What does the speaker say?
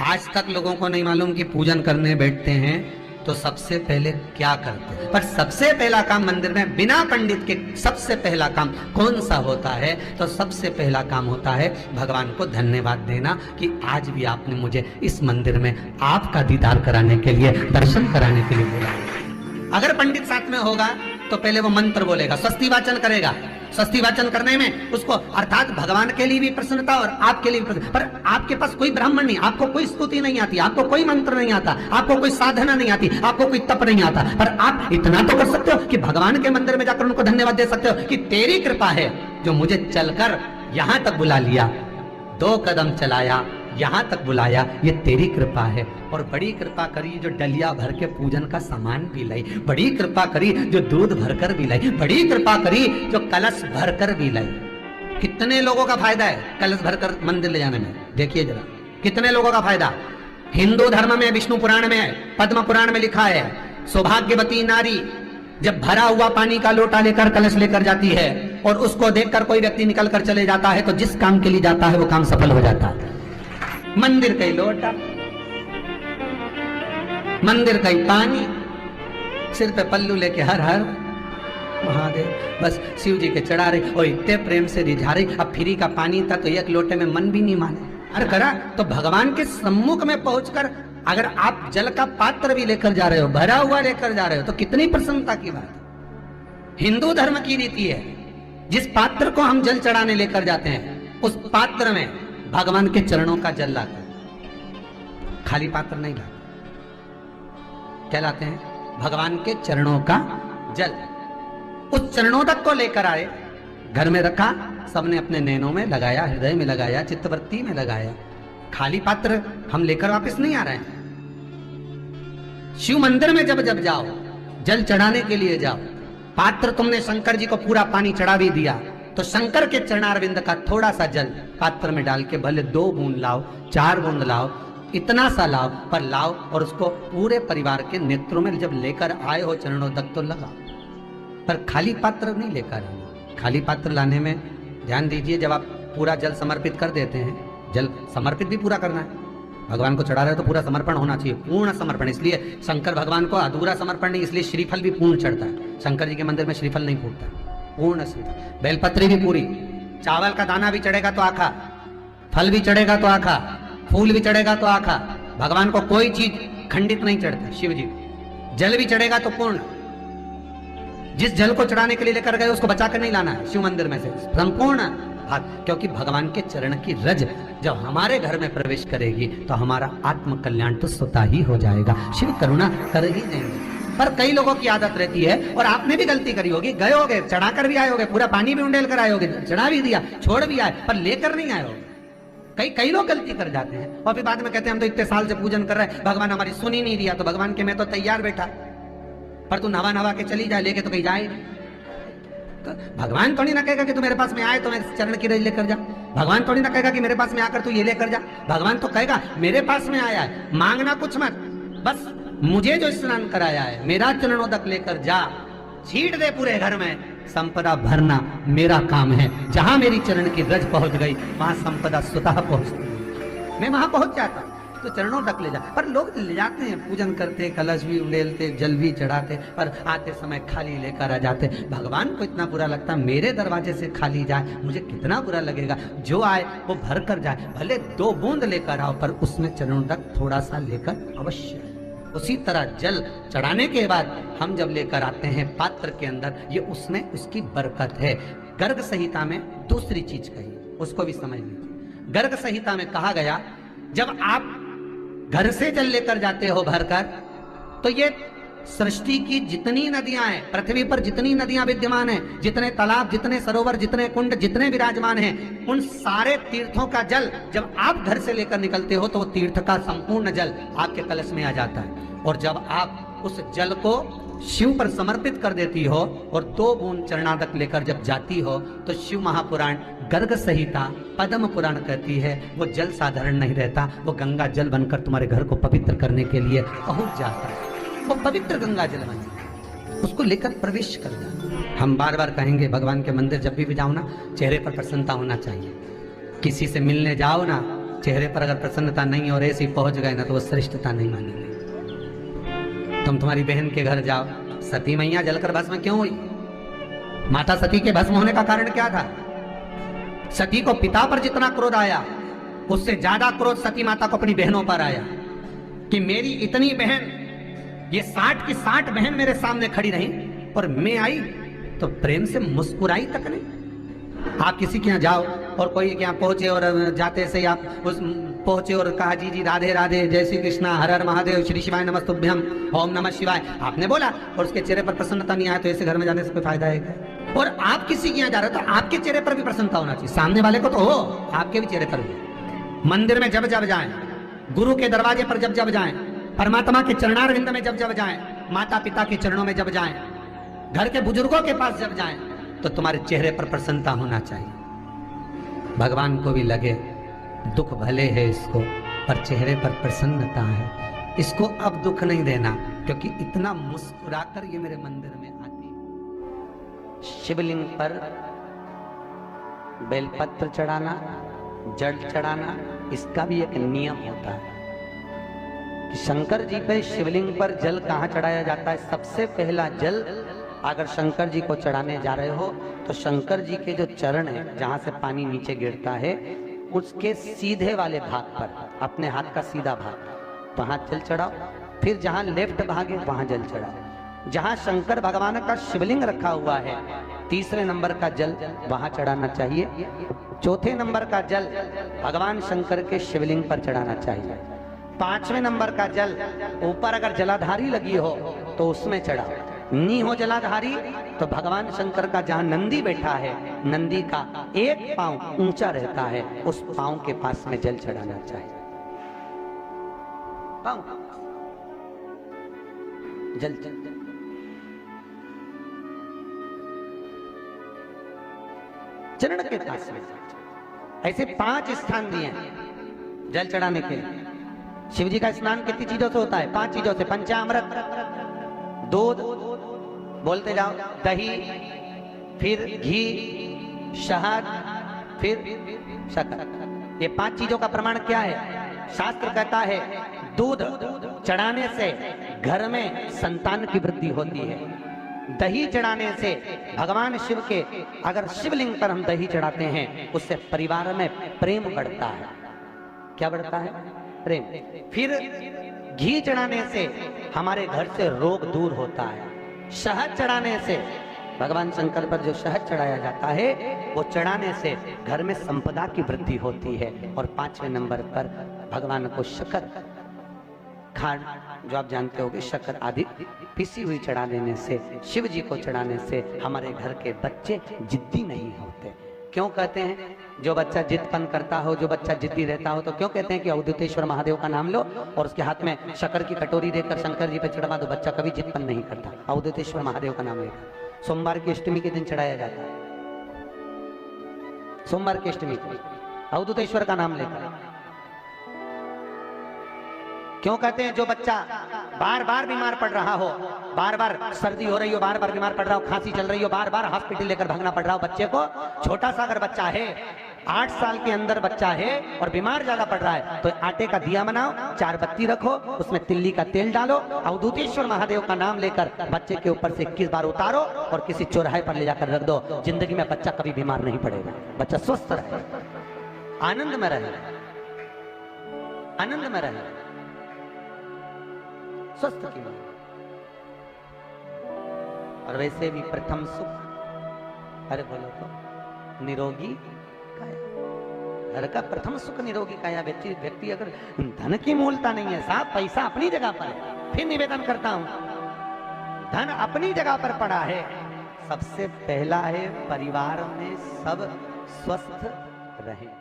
आज तक लोगों को नहीं मालूम कि पूजन करने बैठते हैं तो सबसे पहले क्या करते हैं। पर सबसे पहला काम मंदिर में बिना पंडित के सबसे पहला काम कौन सा होता है? तो सबसे पहला काम होता है भगवान को धन्यवाद देना कि आज भी आपने मुझे इस मंदिर में आपका दीदार कराने के लिए, दर्शन कराने के लिए बोला। अगर पंडित साथ में होगा तो पहले वो मंत्र बोलेगा, स्वस्ति वाचन करेगा। स्वस्ति वाचन करने में उसको अर्थात भगवान के लिए भी प्रसन्नता और आपके लिए भी प्रसन्नता। पर आपके पास कोई ब्राह्मण नहीं, आपको कोई स्तुति नहीं आती, आपको कोई मंत्र नहीं आता, आपको कोई साधना नहीं आती, आपको कोई तप नहीं आता, पर आप इतना तो कर सकते हो कि भगवान के मंदिर में जाकर उनको धन्यवाद दे सकते हो कि तेरी कृपा है जो मुझे चलकर यहां तक बुला लिया, 2 कदम चलाया, यहां तक बुलाया, ये तेरी कृपा है। और बड़ी कृपा करी जो डलिया भर के पूजन का सामान भी लाई, बड़ी कृपा करी जो दूध भरकर भी लाई, बड़ी कृपा करी जो कलश भरकर भी लाई। कितने लोगों का फायदा है कलश भरकर मंदिर ले जाने में? देखिए जरा कितने लोगों का फायदा। हिंदू धर्म में विष्णु पुराण में, पद्म पुराण में लिखा है, सौभाग्यवती नारी जब भरा हुआ पानी का लोटा लेकर कलश लेकर जाती है और उसको देखकर कोई व्यक्ति निकल कर चले जाता है तो जिस काम के लिए जाता है वो काम सफल हो जाता है। मंदिर का ही लोटा, मंदिर का ही पानी, सिर पे पल्लू लेके हर हर महादेव, बस शिव जी के चढ़ा रही और इतने प्रेम से रिझा रही। अब फ्री का पानी था तो एक लोटे में मन भी नहीं माने। अरे करा तो भगवान के सम्मुख में पहुंचकर अगर आप जल का पात्र भी लेकर जा रहे हो, भरा हुआ लेकर जा रहे हो, तो कितनी प्रसन्नता की बात है। हिंदू धर्म की रीति है, जिस पात्र को हम जल चढ़ाने लेकर जाते हैं उस पात्र में भगवान के चरणों का जल लाते, खाली पात्र नहीं लाते। क्या लाते हैं? भगवान के चरणों का जल। उस चरणों तक को लेकर आए, घर में रखा, सबने अपने नैनों में लगाया, हृदय में लगाया, चित्तवृत्ति में लगाया। खाली पात्र हम लेकर वापस नहीं आ रहे हैं। शिव मंदिर में जब जब जाओ, जल चढ़ाने के लिए जाओ, पात्र तुमने शंकर जी को पूरा पानी चढ़ा भी दिया तो शंकर के चरणारविंद का थोड़ा सा जल पात्र में डाल के भले 2 बूंद लाओ, 4 बूंद लाओ, इतना सा लाओ, पर लाओ और उसको पूरे परिवार के नेत्रों में जब लेकर आए हो चरणों तक तो लगाओ। पर खाली पात्र नहीं लेकर आए। खाली पात्र लाने में ध्यान दीजिए, जब आप पूरा जल समर्पित कर देते हैं, जल समर्पित भी पूरा करना है। भगवान को चढ़ा रहे हो तो पूरा समर्पण होना चाहिए, पूर्ण समर्पण। इसलिए शंकर भगवान को अधूरा समर्पण नहीं, इसलिए श्रीफल भी पूर्ण चढ़ता है। शंकर जी के मंदिर में श्रीफल नहीं फूटता, पूर्ण श्रीफल। बेलपत्री भी पूरी, चावल का दाना भी चढ़ेगा तो आखा, फल भी चढ़ेगा तो आखा, फूल भी चढ़ेगा तो आखा। भगवान को कोई चीज खंडित नहीं चढ़ता। शिव जी जल भी चढ़ेगा तो पूर्ण। जिस जल को चढ़ाने के लिए लेकर गए उसको बचा कर नहीं लाना है शिव मंदिर में से, संपूर्ण। क्योंकि भगवान के चरण की रज जब हमारे घर में प्रवेश करेगी तो हमारा आत्म कल्याण तो स्वतः ही हो जाएगा। शिव करुणा कर ही देंगे। पर कई लोगों की आदत रहती है, और आपने भी गलती करी होगी, गए होगे, चढ़ाकर भी आए होगे, पूरा पानी भी उंडेल कर आए होगे, चढ़ा भी दिया, छोड़ भी आए, पर लेकर नहीं आए होगे। कई लोग गलती कर जाते हैं और फिर बाद में कहते हैं हम तो इतने साल से पूजन कर रहे हैं, भगवान हमारी सुन ही नहीं दिया। तो भगवान के मैं तो तैयार बैठा, पर तू नवा के चली जाए, लेके तो कहीं जाए। तो भगवान थोड़ी ना कहेगा कि तू मेरे पास में आए तो मैं चरण की रज लेकर जा। भगवान थोड़ी ना कहेगा कि मेरे पास में आकर तू ये लेकर जा। भगवान तो कहेगा मेरे पास में आया है, मांगना कुछ मत, बस मुझे जो स्नान कराया है मेरा चरणों तक लेकर जा, छीट दे पूरे घर में, संपदा भरना मेरा काम है। जहां मेरी चरण की रज पहुंच गई वहां संपदा स्वतः पहुंचती, मैं वहां पहुंच जाता तो चरणों तक ले जा। पर लोग ले जाते हैं, पूजन करते, कलश भी उड़ेलते, जल भी चढ़ाते, पर आते समय खाली लेकर आ जाते। भगवान को इतना बुरा लगता, मेरे दरवाजे से खाली जाए, मुझे कितना बुरा लगेगा। जो आए वो भर कर जाए, भले 2 बूंद लेकर आओ, पर उसमें चरणों तक थोड़ा सा लेकर अवश्य। उसी तरह जल चढ़ाने के बाद हम जब लेकर आते हैं पात्र के अंदर, ये उसमें उसकी बरकत है। गर्ग संहिता में दूसरी चीज कही, उसको भी समझ लीजिए। गर्ग संहिता में कहा गया, जब आप घर से जल लेकर जाते हो भरकर, तो ये सृष्टि की जितनी नदियां हैं, पृथ्वी पर जितनी नदियां विद्यमान हैं, जितने तालाब, जितने सरोवर, जितने कुंड, जितने विराजमान हैं, उन सारे तीर्थों का जल जब आप घर से लेकर निकलते हो तो वो तीर्थ का संपूर्ण जल आपके कलश में आ जाता है। और जब आप उस जल को शिव पर समर्पित कर देती हो और 2 बूंद चरणादक लेकर जब जाती हो, तो शिव महापुराण गर्ग संहिता पद्म पुराण कहती है वो जल साधारण नहीं रहता, वो गंगा जल बनकर तुम्हारे घर को पवित्र करने के लिए पहुंच जाता है। वो पवित्र गंगा जल बन, उसको लेकर प्रवेश कर जाए। हम बार बार कहेंगे, भगवान के मंदिर जब भी जाओ ना, चेहरे पर प्रसन्नता होना चाहिए। किसी से मिलने जाओ ना चेहरे पर अगर प्रसन्नता नहीं और ऐसी पहुंच गए ना तो वो श्रेष्ठता नहीं मानी गई। तुम तुम्हारी बहन के घर जाओ, सती मैया जलकर भस्म क्यों हुई? माता सती के भस्म होने का कारण क्या था? सती को पिता पर जितना क्रोध आया उससे ज्यादा क्रोध सती माता को अपनी बहनों पर आया कि मेरी इतनी बहन, ये 60 की 60 बहन मेरे सामने खड़ी रही और मैं आई तो प्रेम से मुस्कुराई तक नहीं। आप किसी के यहाँ जाओ और कोई के यहाँ पहुंचे और जाते से आप उस पहुंचे और कहा जी जी राधे राधे, जय श्री कृष्णा, हर हर महादेव, श्री शिवाय नमस्तुभ्यम, ओम नमः शिवाय, आपने बोला और उसके चेहरे पर प्रसन्नता नहीं आया तो ऐसे घर में जाने से कोई फायदा है? और आप किसी के यहाँ जा रहे हो तो आपके चेहरे पर भी प्रसन्नता होना चाहिए, सामने वाले को तो हो, आपके भी चेहरे पर भी। मंदिर में जब जब जाएं, गुरु के दरवाजे पर जब जब जाएं, परमात्मा के चरणारविंद में जब जब जाएं, माता पिता के चरणों में जब जाएं, घर के बुजुर्गों के पास जब जाएं, तो तुम्हारे चेहरे पर प्रसन्नता होना चाहिए। भगवान को भी लगे दुख भले है इसको पर चेहरे पर प्रसन्नता है, इसको अब दुख नहीं देना, क्योंकि इतना मुस्कुराकर ये मेरे मंदिर में आती है। शिवलिंग पर बेलपत्र चढ़ाना, जल चढ़ाना, इसका भी एक नियम होता है कि शंकर जी पे शिवलिंग पर जल कहाँ चढ़ाया जाता है? सबसे पहला जल अगर शंकर जी को चढ़ाने जा रहे हो तो शंकर जी के जो चरण है, जहां से पानी नीचे गिरता है, उसके सीधे वाले भाग पर, अपने हाथ का सीधा भाग, वहां जल चढ़ाओ। फिर जहां लेफ्ट भाग है वहां जल चढ़ाओ। जहां शंकर भगवान का शिवलिंग रखा हुआ है, तीसरे नंबर का जल वहां चढ़ाना चाहिए। चौथे नंबर का जल भगवान शंकर के शिवलिंग पर चढ़ाना चाहिए। पांचवें नंबर का जल ऊपर अगर जलाधारी लगी हो तो उसमें चढ़ाओ, नी हो जलाधारी तो भगवान शंकर का जहां नंदी बैठा है, नंदी का एक पांव ऊंचा रहता है, उस पांव के पास में जल चढ़ाना चाहिए। पांव जल चरण के पास में। ऐसे 5 स्थान दिए जल चढ़ाने के लिए। शिव जी का स्नान कितनी चीजों से होता है? 5 चीजों से। पंचामृत, दूध, बोलते जाओ, दही, फिर घी, शहद, फिर शक्कर। ये 5 चीजों का प्रमाण क्या है? शास्त्र कहता है दूध चढ़ाने से घर में संतान की वृद्धि होती है। दही चढ़ाने से भगवान शिव के, अगर शिवलिंग पर हम दही चढ़ाते हैं, उससे परिवार में प्रेम बढ़ता है। क्या बढ़ता है? प्रेम। फिर घी चढ़ाने से हमारे घर से रोग दूर होता है। शहद चढ़ाने से, भगवान शंकर पर जो शहद चढ़ाया जाता है, वो चढ़ाने से घर में संपदा की वृद्धि होती है। और 5वें नंबर पर भगवान को शक्कर, खांड जो आप जानते होंगे, शक्कर आदि पिसी हुई चढ़ा देने से, शिव जी को चढ़ाने से हमारे घर के बच्चे जिद्दी नहीं होते। क्यों कहते हैं? जो बच्चा जिद्दपन करता हो, जो बच्चा जिद्दी रहता हो, तो क्यों कहते हैं कि अवधूतेश्वर महादेव का नाम लो और उसके हाथ में शक्कर की कटोरी देकर शंकर जी पे चढ़वा दो, बच्चा कभी जिद्दपन नहीं करता। अवधूतेश्वर महादेव का नाम लेकर सोमवार की अष्टमी के दिन चढ़ाया जाता है। सोमवार की अष्टमी अवधूतेश्वर का नाम लेकर। क्यों कहते हैं? जो बच्चा बार बार बीमार पड़ रहा हो, बार बार सर्दी हो रही हो, बार बार बीमार पड़ रहा हो, खांसी चल रही हो, बार बार हॉस्पिटल लेकर भागना पड़ रहा हो बच्चे को, छोटा सा अगर बच्चा है, 8 साल के अंदर बच्चा है और बीमार ज्यादा पड़ रहा है, तो आटे का दिया बनाओ, 4 बत्ती रखो, उसमें तिल्ली का तेल डालो, अवधूतेश्वर महादेव का नाम लेकर बच्चे के ऊपर से 21 बार उतारो और किसी चौराहे पर ले जाकर रख दो। जिंदगी में बच्चा कभी बीमार नहीं पड़ेगा, बच्चा स्वस्थ रहे, आनंद में रहे, आनंद में रहे, स्वस्थ की बात। और वैसे भी प्रथम सुख, अरे बोलो तो निरोगी काया। घर का प्रथम सुख निरोगी काया। व्यक्ति अगर धन की मूलता नहीं है साहब, पैसा अपनी जगह पर है, फिर निवेदन करता हूं, धन अपनी जगह पर पड़ा है, सबसे पहला है परिवार में सब स्वस्थ रहे।